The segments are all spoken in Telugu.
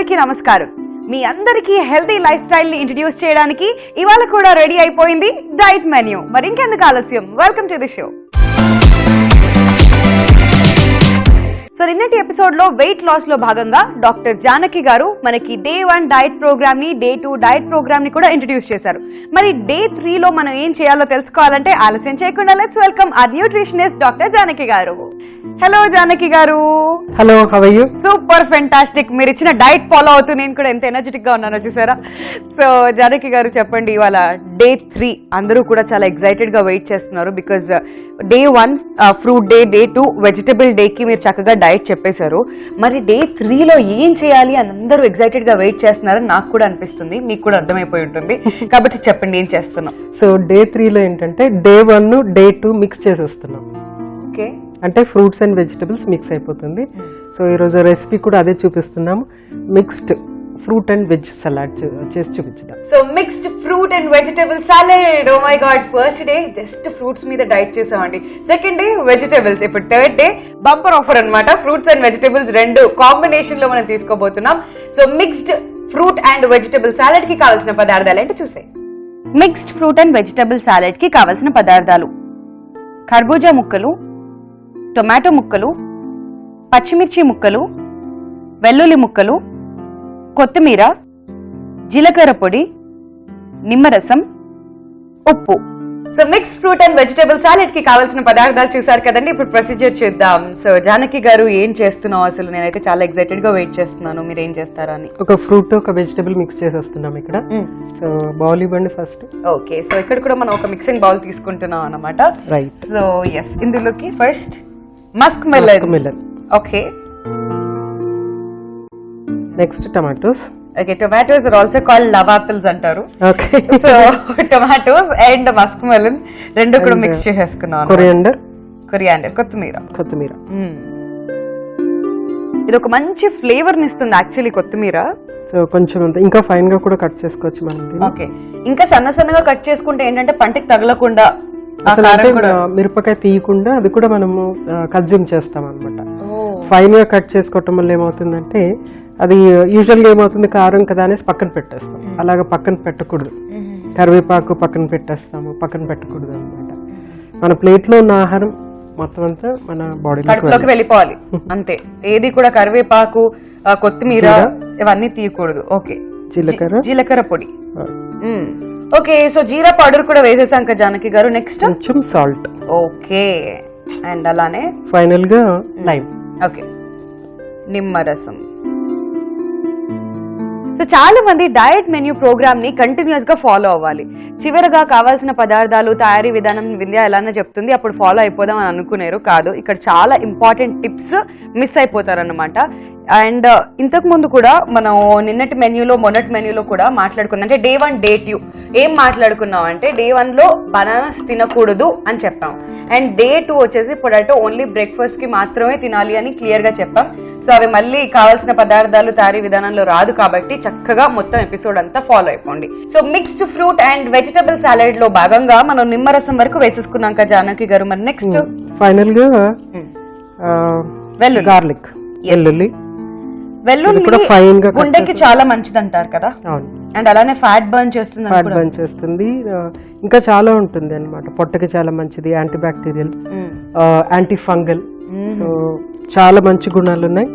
అందరికీ నమస్కారం. మీ అందరికీ హెల్తీ లైఫ్ స్టైల్ ని ఇంట్రడ్యూస్ చేయడానికి ఇవాళ కూడా రెడీ అయిపోయింది డైట్ మెన్యూ. మరి ఇంకెందుకు ఆలస్యం, welcome to the show. So నిన్నటి ఎపిసోడ్ లో వెయిట్ లాస్ లో భాగంగా డాక్టర్ జానకి గారు మనకి డే 1 డైట్ ప్రోగ్రామ్ ని, డే 2 డైట్ ప్రోగ్రామ్ ని కూడా ఇంట్రడ్యూస్ చేశారు. మరి డే 3 లో మనం ఏం చేయాలో తెలుసుకోవాలంటే ఆలస్యం చేయకుండా let's welcome our nutritionist doctor Janaki గారు. హలో జానకి గారు. Hello, how are you? Super fantastic. మీరు ఇచ్చిన డైట్ ఫాలో అవుతూ నేను కూడా ఎంత ఎనర్జెటిక్ గా ఉన్నానో చూసారా. సో జానకి గారు చెప్పండి, ఇవాళ డే 3 అందరూ కూడా చాలా ఎక్సైటెడ్ గా వెయిట్ చేస్తున్నారు. Because day 1 fruit day, day 2 vegetable day కి మీరు చక్కగా డైట్ చెప్పేశారు. మరి డే 3 లో ఏం చేయాలి అని అందరూ ఎక్సైటెడ్ గా వెయిట్ చేస్తున్నారని నాకు కూడా అనిపిస్తుంది, మీకు కూడా అర్థమైపోయి ఉంటుంది. కాబట్టి చెప్పండి ఏం చేస్తున్నాం. సో డే 3 లో ఏంటంటే డే 1 డే 2 మిక్స్ చేసేస్తున్నాం. ఓకే, అంటే ఫ్రూట్స్ అండ్ వెజిటబుల్స్ మిక్స్ అయిపోతుంది. సో ఈరోజు రెసిపీ కూడా అదే చూపిస్తున్నాము. Mixed fruit and veg salad చేసి చూపించుదాం. So mixed fruit and vegetable salad. Oh my god, first day just fruits మీద డైట్ చేసామండి, సెకండ్ డే వెజిటబుల్స్, ఇప్పుడు థర్డ్ డే బంపర్ ఆఫర్ అన్నమాట. ఫ్రూట్స్ అండ్ వెజిటబుల్స్ రెండు కాంబినేషన్ లో మనం తీసుకోబోతున్నాం. So mixed fruit and vegetable salad కి కావాల్సిన పదార్థాలు ఏంటో చూసే. Mixed fruit and vegetable salad కి కావాల్సిన పదార్థాలు: కర్బూజా ముక్కలు, టొమాటో ముక్కలు, పచ్చిమిర్చి ముక్కలు, వెల్లుల్లి ముక్కలు, కొత్తిమీర, జీలకర్ర పొడి, నిమ్మరసం, ఉప్పు. So mixed fruit and vegetable salad కి కావాల్సిన పదార్థాలు చూసారు కదండి. ఇప్పుడు ప్రొసీజర్ చూద్దాం. సో జానకి గారు ఏం చేస్తున్నావు అసలు? నేనైతే చాలా ఎక్సైటెడ్ గా వెయిట్ చేస్తున్నాను, మీరు ఏం చేస్తారా అని. ఒక ఫ్రూట్ ఒక వెజిటబుల్ మిక్స్ చేసేస్తున్నాం ఇక్కడ. సో బౌల్ ఇవ్వండి ఫస్ట్. ఓకే, సో ఇక్కడ కూడా మనం ఒక మిక్సింగ్ బౌల్ తీసుకుంటున్నాం అన్నమాట. రైట్. సో ఎస్, ఇందులోకి first musk melon. Okay, next tomatoes. Okay, tomatoes are also called love apples అంటారు. Okay, so tomatoes and musk melon రెండు కూడా మిక్స్ చేసేసుకున్నాం. కొరియాండర్, కొత్తిమీర. ఇది ఒక మంచి ఫ్లేవర్ ని ఇస్తుంది యాక్చువల్లీ కొత్తిమీర. సో కొంచెం ఇంకా ఫైన్ గా కూడా కట్ చేసుకోవచ్చు మనం. ఓకే, ఇంకా సన్నగా కట్ చేసుకుంటే ఏంటంటే పంటికి తగలకుండా, మిరపకాయ తీయకుండా అది కూడా మనము కన్జ్యూమ్ చేస్తాం అనమాట. ఫైన్ గా కట్ చేసుకోవటం వల్ల ఏమవుతుందంటే అది యూజువల్ గా ఏమవుతుంది, కారం కదా అనేసి పక్కన పెట్టేస్తాం. అలాగా పక్కన పెట్టకూడదు. కరివేపాకు పక్కన పెట్టకూడదు అనమాట. మన ప్లేట్ లో ఉన్న ఆహారం మొత్తం అంతా మన బాడీలోకి వెళ్ళిపోవాలి అంతే. ఏది కూడా కరివేపాకు, కొత్తిమీర ఇవన్నీ తీయకూడదు. ఓకే, జీలకర్ర పొడి. ఓకే, సో జీరా పౌడర్ కూడా వేసేసాం కదా జానకి గారు. నెక్స్ట్ కొంచెం సాల్ట్. ఓకే, అండ్ అలానే ఫైనల్ గా లైమ్. ఓకే, నిమ్మరసం. సో చాలా మంది డయట్ మెన్యూ ప్రోగ్రామ్ ని కంటిన్యూస్ గా ఫాలో అవ్వాలి. చివరగా కావాల్సిన పదార్థాలు, తయారీ విధానం వింధ్య ఎలానే చెప్తుంది, అప్పుడు ఫాలో అయిపోదాం అని అనుకునేరు. కాదు, ఇక్కడ చాలా ఇంపార్టెంట్ టిప్స్ మిస్ అయిపోతారన్నమాట. అండ్ ఇంతకు ముందు కూడా మనం నిన్నటి మెన్యూలో, మొన్నటి మెన్యూలో కూడా మాట్లాడుకున్నాం. అంటే డే 1 డే 2 ఏం మాట్లాడుకున్నాం అంటే డే 1 లో బనానాస్ తినకూడదు అని చెప్పాం. అండ్ డే 2 వచ్చేసి పొటాటో ఓన్లీ బ్రేక్ఫాస్ట్ కి మాత్రమే తినాలి అని క్లియర్ గా చెప్పాం. సో అవి మళ్ళీ కావాల్సిన పదార్థాలు తయారీ విధానంలో రాదు కాబట్టి చక్కగా మొత్తం ఎపిసోడ్ అంతా ఫాలో అయిపోండి. So mixed fruit and vegetable salad లో భాగంగా మనం నిమ్మరసం వరకు వేసేసుకున్నాం కదా జానకి గారు. మరి నెక్స్ట్ ఫైనల్ గా గార్లిక్, వెల్లుల్లి గుండెకి చాలా మంచిది అంటారు కదా. అండ్ అలానే ఫ్యాట్ బర్న్ చేస్తుంది. ఇంకా చాలా ఉంటుంది అన్నమాట. పొట్టకి చాలా మంచిది, anti bacterial, anti fungal. So చాలా మంచి గుణాలు ఉన్నాయి.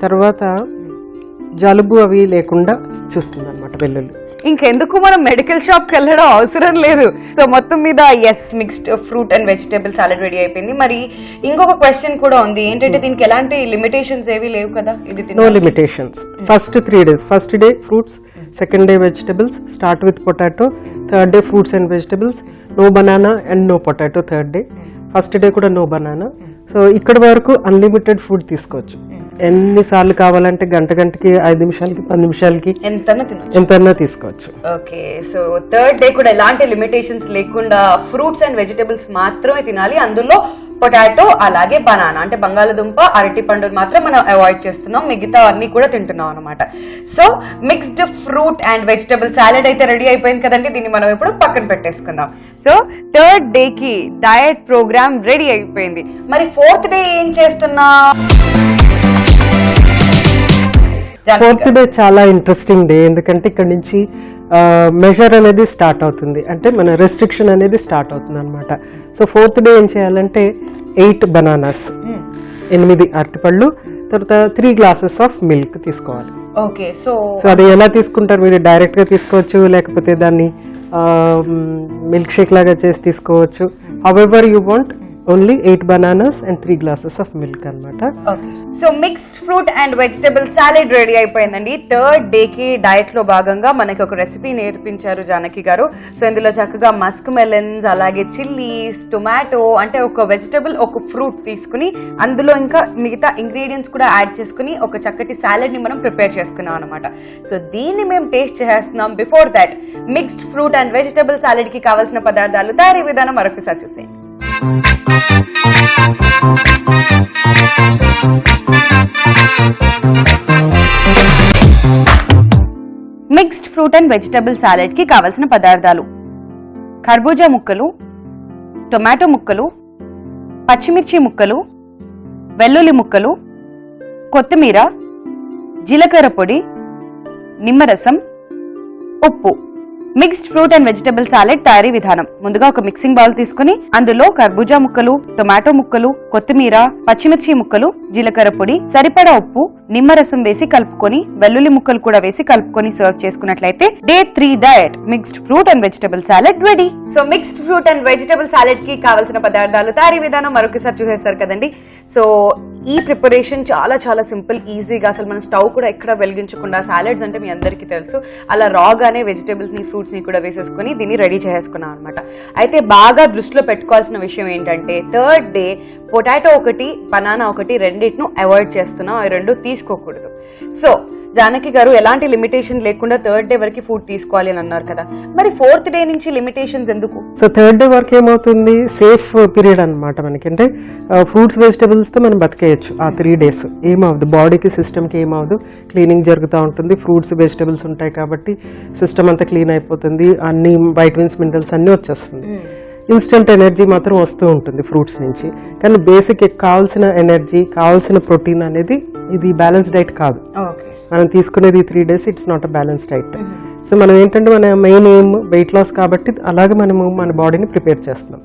తర్వాత జలుబు అవి లేకుండా చూస్తుంది అన్నమాట వెల్లుల్లి. ఇంకెందుకు మనం మెడికల్ షాప్ కి వెళ్ళడం అవసరం లేదు. సో మొత్తం మీద yes, mixed fruit and vegetable salad ready అయిపోయింది. మరి ఇంకొక క్వశ్చన్ కూడా ఉంది, ఏంటంటే దీనికి ఎలాంటి లిమిటేషన్స్ ఏవి లేవు కదా? ఇది no limitations. First 3 days, first day fruits, second day vegetables, start with potato, third day fruits and vegetables, no banana and no potato third day, first day కూడా నో బనానా. సో ఇక్కడ వరకు అన్లిమిటెడ్ ఫుడ్ తీసుకోవచ్చు. ఎన్నిసార్లు కావాలంటే గంటకి 5 నిమిషాలకి 10 నిమిషాలకి ఎంతన్నా తీసుకోవచ్చు. ఓకే, సో థర్డ్ డే కూడా ఎలాంటి లిమిటేషన్స్ లేకుండా ఫ్రూట్స్ అండ్ వెజిటబుల్స్ మాత్రమే తినాలి. అందులో పొటాటో అలాగే బనానా అంటే బంగాళదుంప, అరటి పండు మాత్రం మనం అవాయిడ్ చేస్తున్నాం, మిగతా అన్ని కూడా తింటున్నాం అనమాట. So mixed fruit and vegetable salad అయితే రెడీ అయిపోయింది కదండి. దీన్ని మనం ఇప్పుడు పక్కన పెట్టేసుకుందాం. సో థర్డ్ డే కి డయట్ ప్రోగ్రామ్ రెడీ అయిపోయింది. మరి ఫోర్త్ డే ఏం చేస్తున్నా? 4th డే చాలా ఇంట్రెస్టింగ్ డే, ఎందుకంటే ఇక్కడ నుంచి మెజర్ అనేది స్టార్ట్ అవుతుంది, అంటే మన రెస్ట్రిక్షన్ అనేది స్టార్ట్ అవుతుంది అనమాట. సో 4th డే ఏం చేయాలంటే 8 బనానాస్, 8 అరటిపళ్ళు, తర్వాత 3 గ్లాసెస్ ఆఫ్ మిల్క్ తీసుకోవాలి. ఓకే, సో అది ఎలా తీసుకుంటారు మీరు? డైరెక్ట్ గా తీసుకోవచ్చు, లేకపోతే దాన్ని మిల్క్ షేక్ లాగా చేసి తీసుకోవచ్చు. However you want, only 8 bananas and 3 glasses of milk అనమాట. So mixed fruit and vegetable salad ready అయిపోయిందండి. 3rd డేకి డయట్ లో భాగంగా మనకి ఒక రెసిపీ నేర్పించారు జానకి గారు. సో ఇందులో చక్కగా మస్క్ మెలన్స్, అలాగే చిల్లీస్, టొమాటో, అంటే ఒక వెజిటబుల్ ఒక ఫ్రూట్ తీసుకుని అందులో ఇంకా మిగతా ఇంగ్రీడియంట్స్ కూడా యాడ్ చేసుకుని ఒక చక్కటి సాలెడ్ ని మనం ప్రిపేర్ చేసుకున్నాం అనమాట. సో దీన్ని మేము టేస్ట్ చేస్తున్నాం. Before that mixed fruit and vegetable salad కి కావాల్సిన పదార్థాలు, తయారీ విధానం మరొకసారి చూసేయండి. Mixed fruit and vegetable salad కి కావలసిన పదార్థాలు: కర్బూజా ముక్కలు, టొమాటో ముక్కలు, పచ్చిమిర్చి ముక్కలు, వెల్లుల్లి ముక్కలు, కొత్తిమీర, జీలకర్ర పొడి, నిమ్మరసం, ఉప్పు. Mixed fruit and vegetable salad తయారీ విధానం: ముందుగా ఒక మిక్సింగ్ బౌల్ తీసుకుని అందులో కర్బూజా ముక్కలు, టొమాటో ముక్కలు, కొత్తిమీర, పచ్చిమిర్చి ముక్కలు, జీలకర్ర పొడి, సరిపడా ఉప్పు, నిమ్మరసం వేసి కలుపుకొని వెల్లుల్లి ముక్కలు కూడా వేసి కలుపుకొని సర్వ్ చేసుకున్నట్లయితే day 3 diet mixed fruit and vegetable salad ready. So mixed fruit and vegetable salad కి కావాల్సిన పదార్థాలు, తయారీ విధానం మరొకసారి చూసేస్తారు కదండి. సో ఈ ప్రిపరేషన్ చాలా చాలా సింపుల్, ఈజీగా, అసలు మన స్టవ్ కూడా ఎక్కడ వెలిగించకుండా, సాలెడ్స్ అంటే మీ అందరికీ తెలుసు, అలా రాగానే వెజిటబుల్స్ ని, ఫ్రూట్స్ ని కూడా వేసేసుకుని దీన్ని రెడీ చేసుకున్నాం అనమాట. అయితే బాగా దృష్టిలో పెట్టుకోవాల్సిన విషయం ఏంటంటే 3rd డే పొటాటో ఒకటి, బనానా ఒకటి, రెండింటిను అవాయిడ్ చేస్తున్నాం. అవి రెండు తీసుకోకూడదు. సో జానకి గారు ఎలాంటి లిమిటేషన్ లేకుండా 3rd డే వరకు ఫుడ్ తీసుకోవాలి అని అన్నారు కదా, మరి 4th డే నుంచి లిమిటేషన్స్ ఎందుకు? సో 3rd డే వరకు ఏమవుతుంది, సేఫ్ పీరియడ్ అనమాట మనకి. అంటే ఫ్రూట్స్ వెజిటబుల్స్ తో మనం బతికేయచ్చు ఆ 3 days. ఏమవుదు, బాడీకి, సిస్టమ్కి ఏమవుదు, క్లీనింగ్ జరుగుతూ ఉంటుంది. ఫ్రూట్స్ వెజిటబుల్స్ ఉంటాయి కాబట్టి సిస్టమ్ అంతా క్లీన్ అయిపోతుంది, అన్ని వైటమిన్స్, మినరల్స్ అన్ని వచ్చేస్తుంది. ఇన్స్టెంట్ ఎనర్జీ మాత్రం వస్తూ ఉంటుంది ఫ్రూట్స్ నుంచి, కానీ బేసిక్ కావాల్సిన ఎనర్జీ, కావాల్సిన ప్రోటీన్ అనేది ఇది బ్యాలెన్స్ డైట్ కాదు. మనం తీసుకునేది 3 days, it's not a balance diet. So మనం ఏంటంటే మన మెయిన్ ఎయిమ్ వెయిట్ లాస్ కాబట్టి అలాగే మనము మన బాడీని ప్రిపేర్ చేస్తున్నాం.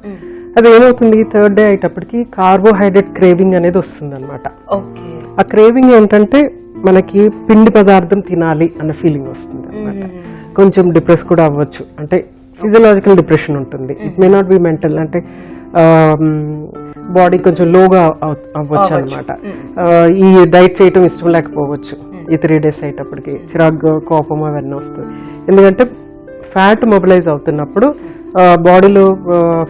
అది ఏమవుతుంది, 3rd డే అయ్యేటప్పటికి కార్బోహైడ్రేట్ క్రేవింగ్ అనేది వస్తుంది అనమాట. ఆ క్రేవింగ్ ఏంటంటే మనకి పిండి పదార్థం తినాలి అన్న ఫీలింగ్ వస్తుంది అనమాట. కొంచెం డిప్రెస్ కూడా అవ్వచ్చు, అంటే ఫిజియలాజికల్ డిప్రెషన్ ఉంటుంది. It may not be mental, అంటే బాడీ కొంచెం లోగా అవ్వచ్చు అనమాట. ఈ డైట్ చేయటం ఇష్టం లేకపోవచ్చు ఈ 3 days అయ్యేటప్పటికి, చిరాకు, కోపం అవన్నీ వస్తుంది. ఎందుకంటే ఫ్యాట్ మొబిలైజ్ అవుతున్నప్పుడు బాడీలో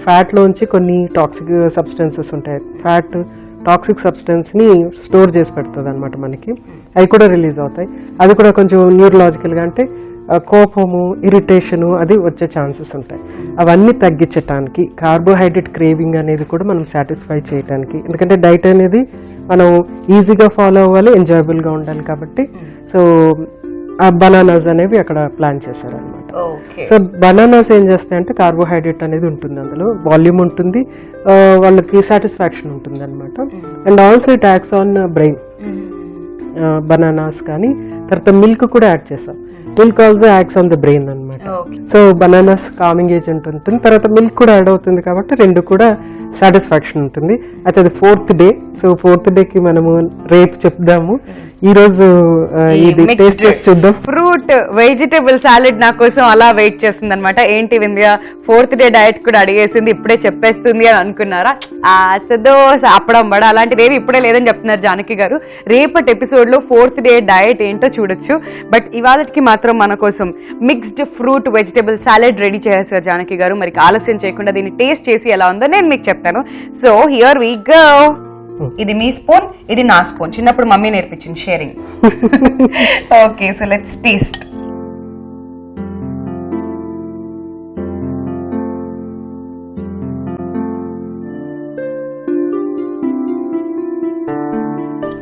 ఫ్యాట్లోంచి కొన్ని టాక్సిక్ సబ్స్టెన్సెస్ ఉంటాయి. ఫ్యాట్ టాక్సిక్ సబ్స్టెన్స్ని స్టోర్ చేసి పెడుతుంది అనమాట మనకి. అవి కూడా రిలీజ్ అవుతాయి. అది కూడా కొంచెం న్యూరలాజికల్గా, అంటే కోపము, ఇరిటేషను అది వచ్చే ఛాన్సెస్ ఉంటాయి. అవన్నీ తగ్గించడానికి కార్బోహైడ్రేట్ క్రేవింగ్ అనేది కూడా మనం సాటిస్ఫై చేయడానికి, ఎందుకంటే డైట్ అనేది మనం ఈజీగా ఫాలో అవ్వాలి, ఎంజాయబుల్గా ఉండాలి కాబట్టి. సో ఆ బనానాస్ అనేవి అక్కడ ప్లాన్ చేశారు అనమాట. సో బనానాస్ ఏం చేస్తాయంటే కార్బోహైడ్రేట్ అనేది ఉంటుంది, అందులో వాల్యూమ్ ఉంటుంది, వాళ్ళకి సాటిస్ఫాక్షన్ ఉంటుంది అనమాట. And also it acts on brain. Bananas కానీ తర్వాత మిల్క్ కూడా యాడ్ చేస్తాం. Milk also acts on the brain అనమాట. సో బనానాస్ కామింగ్ ఏజెంట్ ఉంటుంది, తర్వాత మిల్క్ కూడా యాడ్ అవుతుంది కాబట్టి రెండు కూడా సాటిస్ఫాక్షన్ ఉంటుంది. అయితే అది 4th డే. సో 4th డేకి మనము రేపు చెప్దాము. ఈ రోజు ఇది టేస్ట్ చేసి చూద్దాం. ఫ్రూట్ వెజిటబుల్ సాలెడ్ నా కోసం అలా వెయిట్ చేస్తుంది అనమాట. ఏంటి వింధ్యా 4th డే డయట్ కూడా అడిగేసింది, ఇప్పుడే చెప్పేస్తుంది అని అనుకున్నారా? దోశ, అప్పడం, వడ అలాంటిది ఏమి ఇప్పుడే లేదని చెప్తున్నారు జానకి గారు. రేపటి ఎపిసోడ్ లో 4th డే డయట్ ఏంటో చూడొచ్చు. బట్ ఇవాళకి మాత్రం మన కోసం mixed fruit vegetable salad ready చేశారు జానకి గారు. మరి ఆలస్యం చేయకుండా దీన్ని టేస్ట్ చేసి ఎలా ఉందో నేను మీకు చెప్తాను. So here we go. ఇది మీ స్పూన్, ఇది నా స్పూన్. చిన్నప్పుడు మమ్మీ నేర్పించింది sharing. Okay, so let's taste.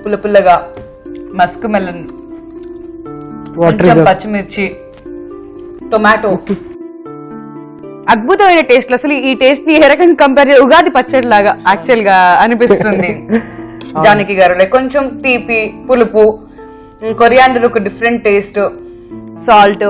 పుల్ల పుల్లగా, మస్క్ మెలన్, కొంచెం పచ్చిమిర్చి, టొమాటో, అద్భుతమైన టేస్ట్. అసలు ఈ టేస్ట్ ని ఏ రకంగా కంపేర్ చేసి ఉగాది పచ్చడి లాగా యాక్చువల్ గా అనిపిస్తుంది జానకి గారు. కొంచెం తీపి, పులుపు, కొరియాండర్ ఒక different taste, salt,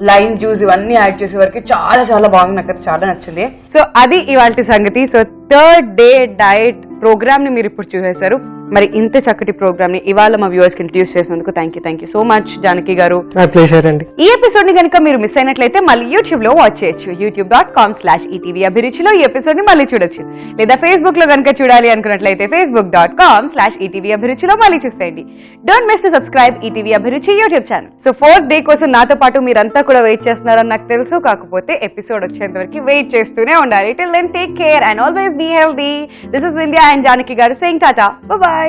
lime juice ఇవన్నీ యాడ్ చేసే వరకు చాలా చాలా బాగుంది, నాకు చాలా నచ్చింది. సో అది ఇవాల్టి సంగతి. So third day diet programme ని మీరు ఇప్పుడు చూసేశారు. మరి ఇంత చక్కటి ప్రోగ్రామ్ ని ఇవాళ మా వ్యూవర్స్ కి ఇంట్రడ్యూస్ చేసినందుకు thank you so much Janaki గారు. ప్లెజర్ అండి. ఈ ఎపిసోడ్ ని కనుక మీరు మిస్ అయినట్లయితే మళ్ళీ యూట్యూబ్ లో వాచ్ చేయొచ్చు. youtube.com/ETV అభిరుచిలో ఈ ఎపిసోడ్ ని మళ్ళీ చూడొచ్చు. లేదా ఫేస్బుక్ లో కనుక చూడాలి అనుకున్నట్లయితే facebook.com/ETV అభిరుచిలో మళ్ళీ చూసేయండి. Don't miss to subscribe ETV అభిరుచి YouTube channel. So 4th day కోసం నాతో పాటు మీరంతా కూడా వెయిట్ చేస్తున్నారని నాకు తెలుసు. కాకపోతే ఎపిసోడ్ వచ్చేంత వరకు వెయిట్ చేస్తూనే ఉండాలి. Till then, take care and always be healthy. This is Vindhya and Janaki garu saying tata. Bye bye.